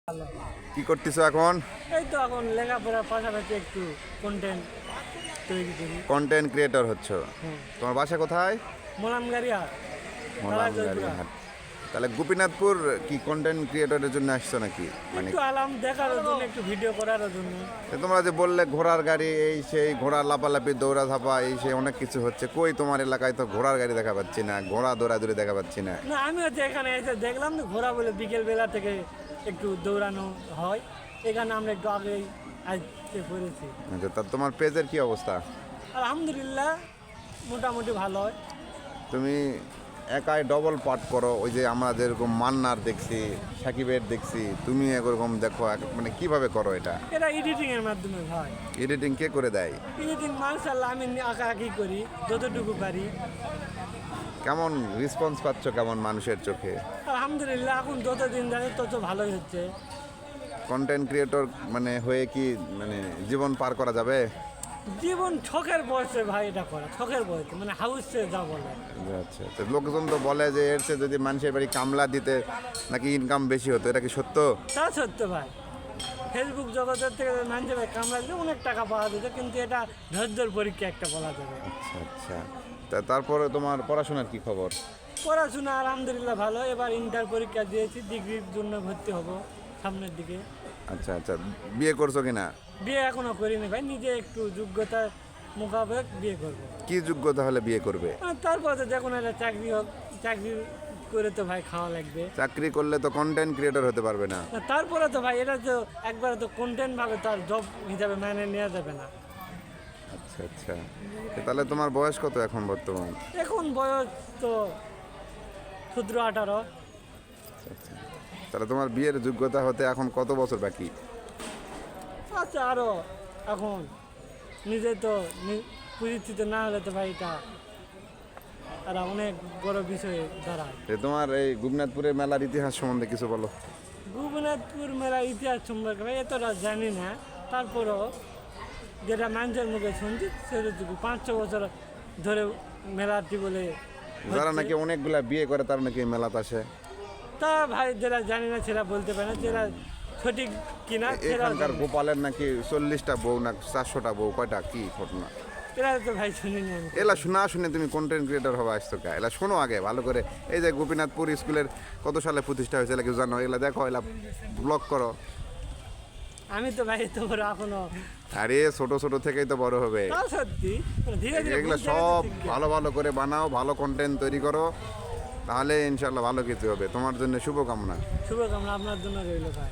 ভালো। কি করতেছো এখন? এই তো এখন লেখাপড়ার পাশাপাশি একটু কন্টেন্ট তৈরি করি। কন্টেন্ট ক্রিয়েটর হচ্ছ। হুম। তোমার বাসা কোথায়? মোলামগাড়িয়া মোলামগাড়িয়াহাট। তাহলে গোপীনাথপুর কি কন্টেন্ট ক্রিয়েটরের জন্য আসছো নাকি? মানে একটু আলাম দেখার জন্য, একটু ভিডিও করার জন্য। তোমরা যে বললে ঘোড়ার গাড়ি এই সেই ঘোড়া লাপালাপি দৌড়া ধাপা এই সেই অনেক কিছু হচ্ছে, কই তোমার এলাকায় তো ঘোড়ার গাড়ি দেখা পাচ্ছি না, ঘোড়া দৌড়াদৌড়ি দেখা পাচ্ছি না। না, আমি হচ্ছে এখানে এসে দেখলাম তো ঘোরা বলে বিকেল বেলা থেকে একটু দৌড়ানো হয়, এখানে আমরা একটু আগেই আসতে পেরেছি। আচ্ছা, তা তোমার পেজের কি অবস্থা? আলহামদুলিল্লাহ মোটামুটি ভালো হয়। তুমি একাই ডবল পার্ট করো, ওই যে আমরা যেরকম মান্নার দেখছি, সাকিবের দেখছি, তুমি এরকম দেখো, মানে কিভাবে করো এটা? এটা এডিটিংয়ের মাধ্যমে হয়। এডিটিং কে করে দেয়? এডিটিং মাশাআল্লাহ আমি আঁকা আঁকি করি যতটুকু পারি। কেমন রেসপন্স পাচ্ছ কেমন মানুষের চোখে? আলহামদুলিল্লাহ এখন যত দিন যাচ্ছে তত ভালোই হচ্ছে। কন্টেন্ট ক্রিয়েটর মানে হয়ে কি মানে জীবন পার করা যাবে? জীবন শখের বয়সে ভাই এটা করা, শখের বয়সে মানে হাউসে যা বলে। আচ্ছা, তো লোকজন তো বলে যে এর চেয়ে যদি মানুষের বাড়ি কামলা দিতে নাকি ইনকাম বেশি হতো, এটা কি সত্য? তা সত্য ভাই, ফেসবুক জগতের থেকে মানুষের ভাই কামড়া দিলে অনেক টাকা পাওয়া যেত, কিন্তু এটা ধৈর্যের পরীক্ষা একটা বলা যাবে। আচ্ছা আচ্ছা, তা তারপরে তোমার পড়াশোনার কি খবর? পড়াশোনা আলহামদুলিল্লাহ ভালো, এবার ইন্টার পরীক্ষা দিয়েছি, ডিগ্রির জন্য ভর্তি হব সামনের দিকে। আচ্ছা আচ্ছা, বিয়ে করছো কিনা? বিয়ে এখনো করিনি ভাই, নিজে একটু যোগ্যতার মোকাবেলা বিয়ে করবো। কি যোগ্যতা হলে বিয়ে করবে? আর তারপরে তো যে কোনো একটা চাকরি হোক, চাকরি করে তো ভাই খাওয়া লাগবে। চাকরি করলে তো কন্টেন্ট ক্রিয়েটর হতে পারবে না। না, তারপরে তো ভাই এটা তো একবারে তো কন্টেন্ট ভাবে তার জব হিসাবে মেনে নেওয়া যাবে না। আচ্ছা আচ্ছা, তাহলে তোমার বয়স কত এখন বর্তমান? এখন বয়স তো 17-18। আচ্ছা, তাহলে তোমার বিয়ের যোগ্যতা হতে এখন কত বছর বাকি? আচ্ছা, আরও এখন নিজে তো পরিচিত না হলে তো ভাই এটা আর অনেক বড় বিষয়ে দাঁড়ায়। তোমার এই গোপীনাথপুরের মেলার ইতিহাস সম্বন্ধে কিছু বলো। গোপীনাথপুর মেলার ইতিহাস সম্পর্কে ভাই এতটা জানি না, তারপরও যেটা মানুষের মুখে শুনছি সেটুকু 5-6 বছর ধরে মেলাটি বলে যারা হচ্ছে। নাকি অনেকগুলা বিয়ে করে তারা নাকি এই মেলাতে আসে। তা ভাই যেটা জানি না সেটা বলতে পারে না, যেটা সঠিক কিনা সেটা এখানকার গোপালের নাকি 40টা বউ না 400টা বউ, কয়টা কি ঘটনা? এরা তো ভাই শুনিনি আমি। এলা শোনা শুনে তুমি কন্টেন্ট ক্রিয়েটর হবে আসতো কা? এলা শোনো আগে ভালো করে। এই যে গোপীনাথপুর স্কুলের কত সালে প্রতিষ্ঠা হয়েছে এলা কেউ জানো? এলা দেখো, এলা ব্লগ করো। আমি তো ভাই তো বড় এখনো। আরে ছোট ছোট থেকেই তো বড় হবে। তা সত্যি, ধীরে ধীরে এগুলো বুঝতে সব গেলে শিখবে। ভালো ভালো করে বানাও, ভালো কন্টেন্ট তৈরি করো, তাহলে ইনশাল্লাহ ভালো কিছু হবে। তোমার জন্য শুভকামনা। শুভকামনা আপনার জন্য রইল ভাই।